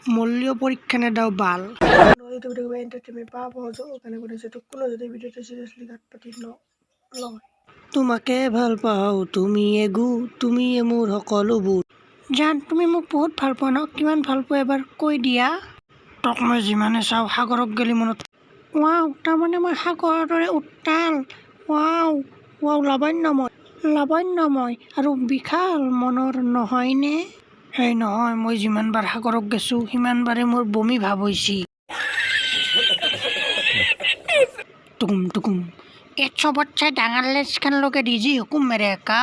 মূল্য পরীক্ষা না দাও বাল নদীতে ভিডিও এন্টারটেইনমেন্ট পাওয়া সহজ ওখানে কোনো যেটা কোনো যদি ভিডিওটা সিরিয়াসলি কাটপাতি নয় তোমাকে ভাল পাওঁ তুমি এগু তুমি মোৰ সকলোবোৰ জান তুমি মোক বহুত ভাল পোৱা ন কিমান ভাল পোৱা এবাৰ কৈ দিয়া তোক মই যিমানে চাওঁ সাগৰক গেলি মনত ৱাও তাৰমানে মই সাগৰৰ দৰে উত্তাল ৱাও ৱাও লাৱণ্যময় আৰু বিশাল মনৰ নহয়নে সেই নহয় মই যিমানবাৰ সাগৰক গেছোঁ সিমানবাৰে মোৰ বমি ভাৱ হৈছে টুকুম এক চবতছে ডাঙৰ লেজখানলৈকে দি যি হুকুম মেৰে কা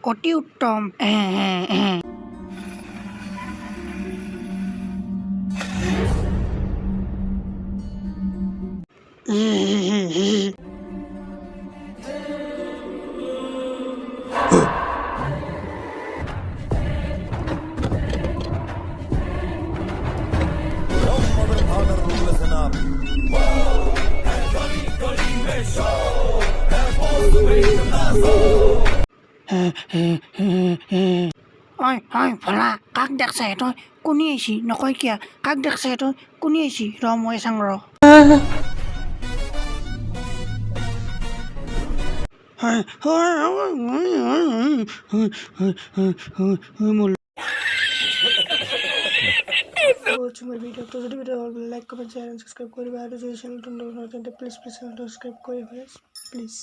অতি উত্তম ঐ ভলা কাক দেখছে তই কোনি আহিছি নকয় কিয়া কাক দেখছে তই কোনি আহিছি ৰ মই চাং ৰ ভিডিও তো যদি ভিডিও ভালো like comment share and subscribe করবে আর যদি চ্যানেলটা নতুন প্লিজ চ্যানেলটা সাবস্ক্রাইব করে প্লিজ